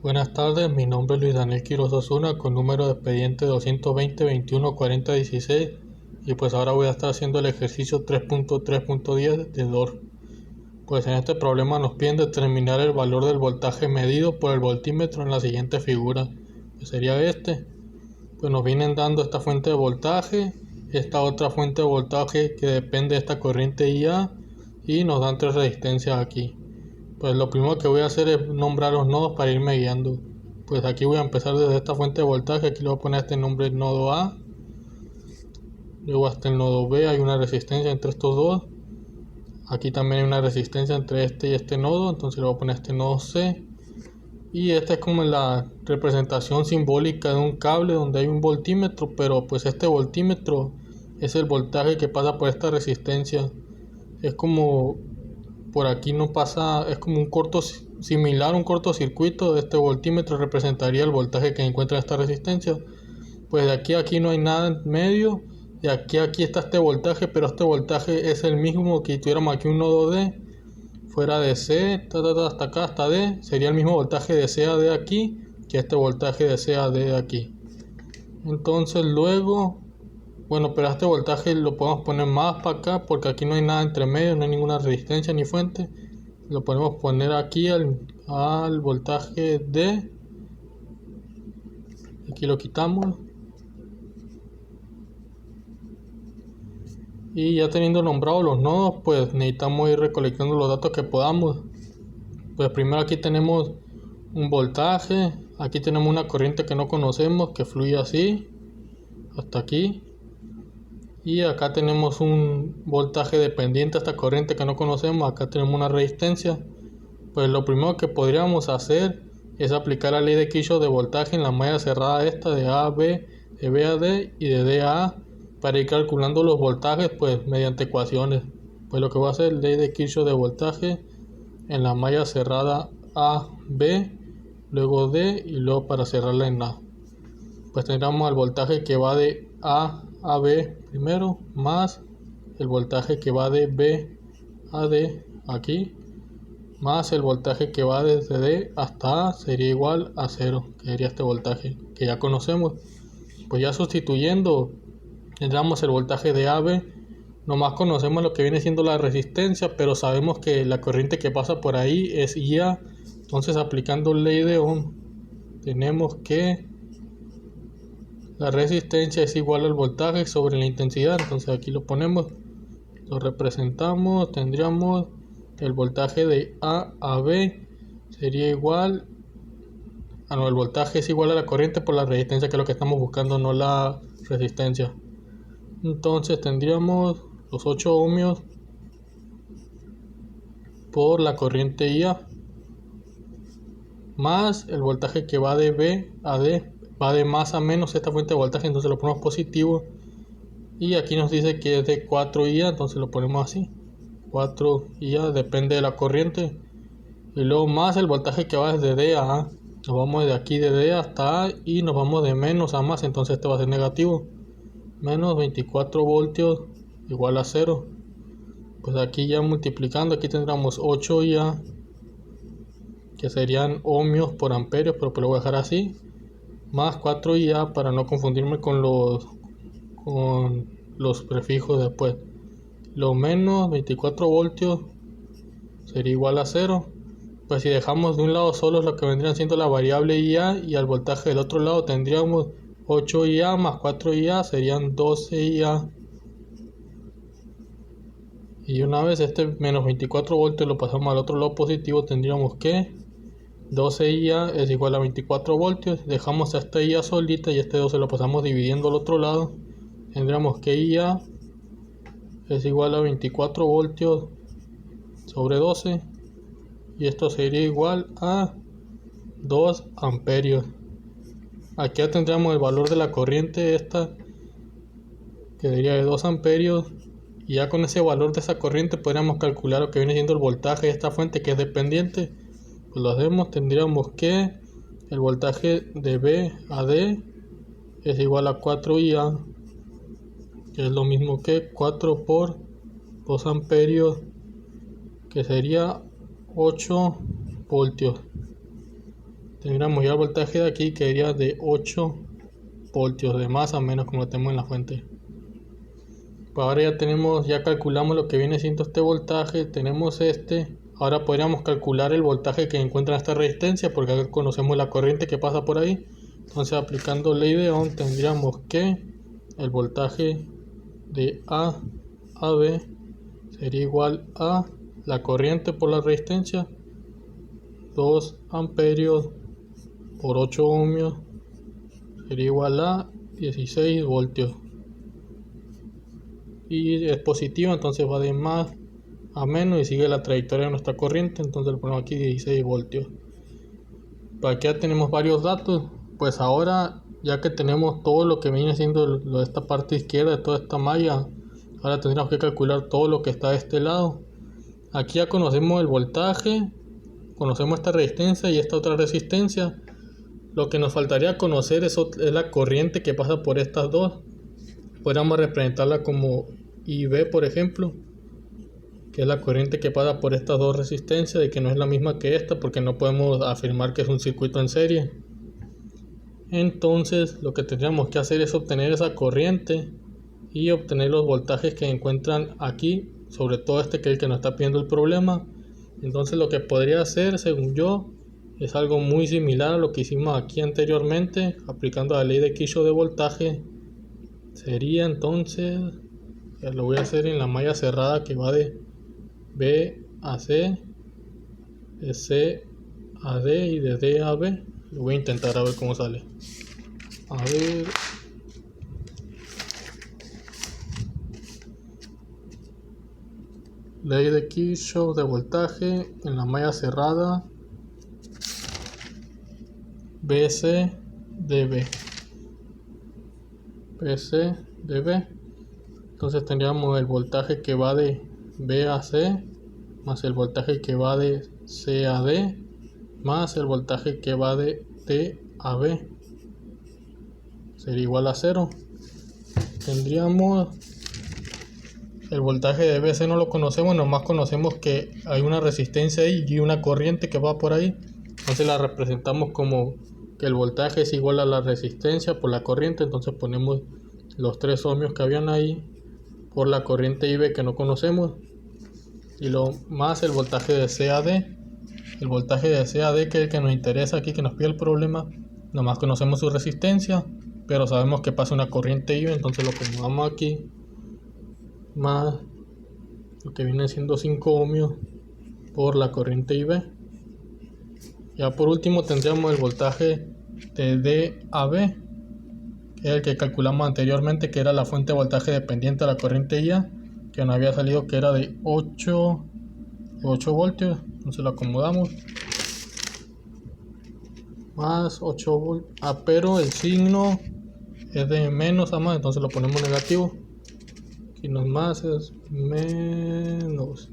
Buenas tardes, mi nombre es Luis Daniel Quiroz Osuna con número de expediente 220-21-40-16 y pues ahora voy a estar haciendo el ejercicio 3.3.10 de DOR. Pues en este problema nos piden determinar el valor del voltaje medido por el voltímetro en la siguiente figura, que sería este. Pues nos vienen dando esta fuente de voltaje, esta otra fuente de voltaje que depende de esta corriente IA y nos dan tres resistencias aquí. Pues lo primero que voy a hacer es nombrar los nodos para irme guiando. Pues aquí voy a empezar desde esta fuente de voltaje, aquí le voy a poner este nombre nodo A, luego hasta el nodo B hay una resistencia entre estos dos, aquí también hay una resistencia entre este y este nodo, entonces le voy a poner este nodo C, y esta es como la representación simbólica de un cable donde hay un voltímetro, pero pues este voltímetro es el voltaje que pasa por esta resistencia. Es como por aquí no pasa, es como un similar a un cortocircuito. Este voltímetro representaría el voltaje que encuentra esta resistencia. Pues de aquí a aquí no hay nada en medio, de aquí a aquí está este voltaje, pero este voltaje es el mismo que si tuviéramos aquí un nodo D, fuera de C, hasta acá, hasta D, sería el mismo voltaje de C a D aquí, que este voltaje de C a D de aquí. Entonces luego, bueno, pero este voltaje lo podemos poner más para acá porque aquí no hay nada entre medio, no hay ninguna resistencia ni fuente. Lo podemos poner aquí al voltaje D. Aquí lo quitamos. Y ya teniendo nombrados los nodos, pues necesitamos ir recolectando los datos que podamos. Pues primero aquí tenemos un voltaje. Aquí tenemos una corriente que no conocemos que fluye así hasta aquí. Y acá tenemos un voltaje dependiente a esta corriente que no conocemos. Acá tenemos una resistencia. Pues lo primero que podríamos hacer es aplicar la ley de Kirchhoff de voltaje en la malla cerrada esta de A a B, de B a D y de D a A, para ir calculando los voltajes pues mediante ecuaciones. Pues lo que voy a hacer es ley de Kirchhoff de voltaje en la malla cerrada A, B, luego D y luego para cerrarla en A. Pues tendríamos el voltaje que va de A a B primero, más el voltaje que va de B a D aquí, más el voltaje que va desde D hasta A sería igual a 0, que sería este voltaje que ya conocemos. Pues ya sustituyendo tendríamos el voltaje de AB, nomás conocemos lo que viene siendo la resistencia, pero sabemos que la corriente que pasa por ahí es IA, entonces aplicando ley de Ohm tenemos que la resistencia es igual al voltaje sobre la intensidad, entonces aquí lo ponemos, lo representamos, tendríamos el voltaje de A a B sería igual el voltaje es igual a la corriente por la resistencia, que es lo que estamos buscando, no la resistencia. Entonces tendríamos los 8 ohmios por la corriente IA más el voltaje que va de B a D, va de más a menos esta fuente de voltaje, entonces lo ponemos positivo, y aquí nos dice que es de 4 IA, entonces lo ponemos así, 4 IA, depende de la corriente, y luego más el voltaje que va desde D a A, nos vamos de aquí de D hasta A y nos vamos de menos a más, entonces este va a ser negativo, menos 24 voltios igual a 0. Pues aquí ya multiplicando, aquí tendríamos 8 IA, que serían ohmios por amperios, pero lo voy a dejar así, más 4 IA para no confundirme con los prefijos después. Lo menos 24 voltios sería igual a 0. Pues si dejamos de un lado solo lo que vendrían siendo la variable IA, y al voltaje del otro lado tendríamos 8 IA más 4 IA serían 12 IA. Y una vez este menos 24 voltios lo pasamos al otro lado positivo, tendríamos que 12 IA es igual a 24 voltios. Dejamos a esta IA solita y este 12 lo pasamos dividiendo al otro lado. Tendríamos que IA es igual a 24 voltios sobre 12. Y esto sería igual a 2 amperios. Aquí ya tendríamos el valor de la corriente esta, que sería de 2 amperios. Y ya con ese valor de esa corriente podríamos calcular lo que viene siendo el voltaje de esta fuente, que es dependiente. Pues lo hacemos, tendríamos que el voltaje de B a D es igual a 4 IA, que es lo mismo que 4 por 2 amperios, que sería 8 voltios. tendríamos ya el voltaje de aquí que sería de 8 voltios de más o menos, como lo tenemos en la fuente. Pues ahora ya calculamos lo que viene siendo este voltaje, tenemos este. Ahora podríamos calcular el voltaje que encuentra esta resistencia, porque acá conocemos la corriente que pasa por ahí. Entonces, aplicando ley de Ohm, tendríamos que el voltaje de A a B sería igual a la corriente por la resistencia, 2 amperios por 8 ohmios, sería igual a 16 voltios. Y es positivo, entonces va de más a menos y sigue la trayectoria de nuestra corriente. Entonces le ponemos aquí 16 voltios. Para aquí ya tenemos varios datos. Pues ahora, ya que tenemos todo lo que viene siendo esta parte izquierda de toda esta malla, ahora tendríamos que calcular todo lo que está de este lado. Aquí ya conocemos el voltaje, conocemos esta resistencia y esta otra resistencia. Lo que nos faltaría conocer es la corriente que pasa por estas dos. Podríamos representarla como IB, por ejemplo, que es la corriente que pasa por estas dos resistencias y que no es la misma que esta, porque no podemos afirmar que es un circuito en serie. Entonces lo que tendríamos que hacer es obtener esa corriente y obtener los voltajes que encuentran aquí, sobre todo este que es el que nos está pidiendo el problema. Entonces lo que podría hacer, según yo, es algo muy similar a lo que hicimos aquí anteriormente, aplicando la ley de Kirchhoff de voltaje. Sería entonces, lo voy a hacer en la malla cerrada que va de B a C, de C a D y de D a B. Lo voy a intentar a ver cómo sale. A ver. Ley de Kirchhoff de voltaje en la malla cerrada BC dB. BC dB. Entonces tendríamos el voltaje que va de B a C más el voltaje que va de C a D más el voltaje que va de D a B. Sería igual a 0. Tendríamos el voltaje de BC, no lo conocemos, nomás conocemos que hay una resistencia ahí y una corriente que va por ahí. Entonces la representamos como que el voltaje es igual a la resistencia por la corriente. Entonces ponemos los 3 ohmios que habían ahí por la corriente IB que no conocemos, y lo más el voltaje de CAD. El voltaje de CAD, que es el que nos interesa aquí, que nos pide el problema, nomás conocemos su resistencia, pero sabemos que pasa una corriente IB, entonces lo pongamos aquí, más lo que viene siendo 5 ohmios por la corriente IB. Ya por último tendríamos el voltaje de DAB, que es el que calculamos anteriormente, que era la fuente de voltaje dependiente de la corriente IA, que nos había salido que era de 8 voltios. Entonces lo acomodamos, más 8 voltios, pero el signo es de menos a más, entonces lo ponemos negativo. Aquí no es más, es menos.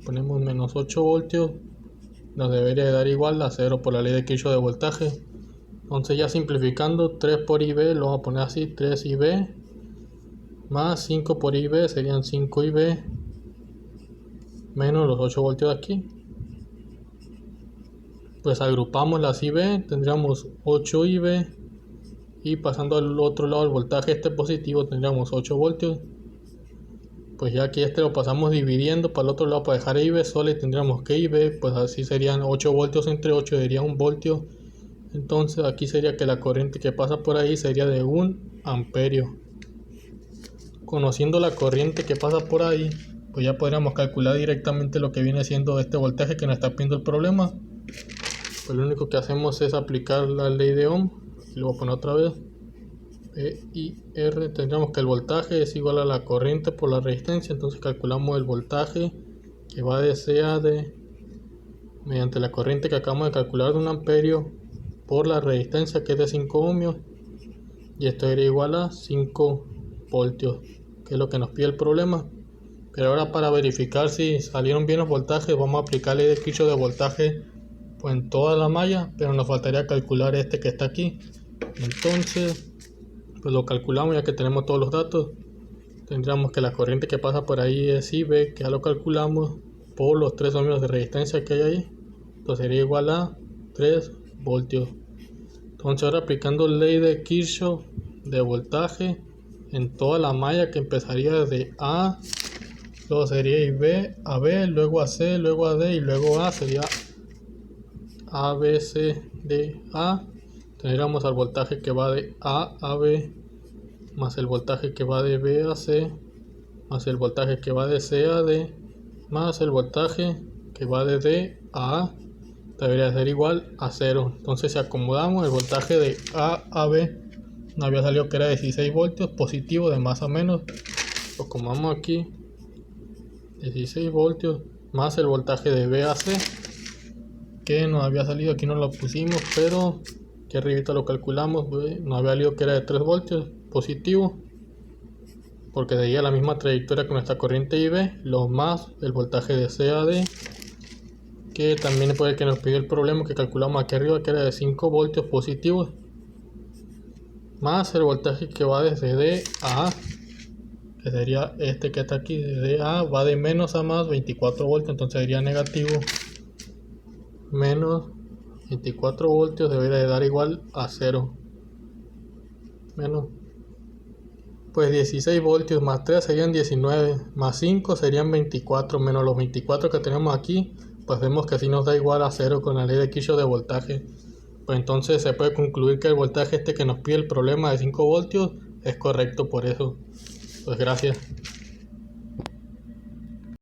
Ponemos menos 8 voltios, nos debería de dar igual a 0 por la ley de Kirchhoff de voltaje. Entonces, ya simplificando, 3 por IB lo vamos a poner así, 3 IB más 5 por IB serían 5 IB menos los 8 voltios de aquí. Pues agrupamos las IB, tendríamos 8 IB, y pasando al otro lado el voltaje este positivo tendríamos 8 voltios. Pues ya que este lo pasamos dividiendo para el otro lado para dejar IB sola, y tendríamos que IB, pues así serían 8 voltios entre 8, sería 1 voltio. Entonces aquí sería que la corriente que pasa por ahí sería de 1 amperio. Conociendo la corriente que pasa por ahí, pues ya podríamos calcular directamente lo que viene siendo este voltaje que nos está pidiendo el problema. Pues lo único que hacemos es aplicar la ley de Ohm. Y lo voy a poner otra vez. P y R. Tendríamos que el voltaje es igual a la corriente por la resistencia. Entonces calculamos el voltaje que va de C a D mediante la corriente que acabamos de calcular de 1 amperio por la resistencia, que es de 5 ohmios, y esto era igual a 5 voltios, que es lo que nos pide el problema. Pero ahora, para verificar si salieron bien los voltajes, vamos a aplicar la ley de Kirchhoff de voltaje pues en toda la malla, pero nos faltaría calcular este que está aquí. Entonces pues lo calculamos, ya que tenemos todos los datos. Tendríamos que la corriente que pasa por ahí es IB, que ya lo calculamos, por los 3 ohmios de resistencia que hay ahí. pues sería igual a 3 voltios. Entonces ahora aplicando ley de Kirchhoff de voltaje en toda la malla, que empezaría desde A, luego sería B a B, luego a C, luego a D y luego A, sería A, B, C, D, A. Tendríamos al voltaje que va de A a B, más el voltaje que va de B a C, más el voltaje que va de C a D, más el voltaje que va de D a A, debería ser igual a 0. Entonces si acomodamos el voltaje de A a B, nos había salido que era 16 voltios positivo de más a menos. Lo acomodamos aquí, 16 voltios más el voltaje de B a C, que nos había salido, aquí no lo pusimos, pero aquí arribita lo calculamos, nos había salido que era de 3 voltios positivo, porque seguía la misma trayectoria con nuestra corriente IB, lo más el voltaje de C a D, que también puede que nos pida el problema que calculamos aquí arriba, que era de 5 voltios positivos, más el voltaje que va desde D a A, que sería este que está aquí, desde A va de menos a más 24 voltios, entonces sería negativo menos 24 voltios, debería de dar igual a 0, menos, pues 16 voltios más 3 serían 19, más 5 serían 24, menos los 24 que tenemos aquí, pues vemos que así nos da igual a 0 con la ley de Kirchhoff de voltaje. Pues entonces se puede concluir que el voltaje que nos pide el problema de 5 voltios es correcto por eso. Pues gracias.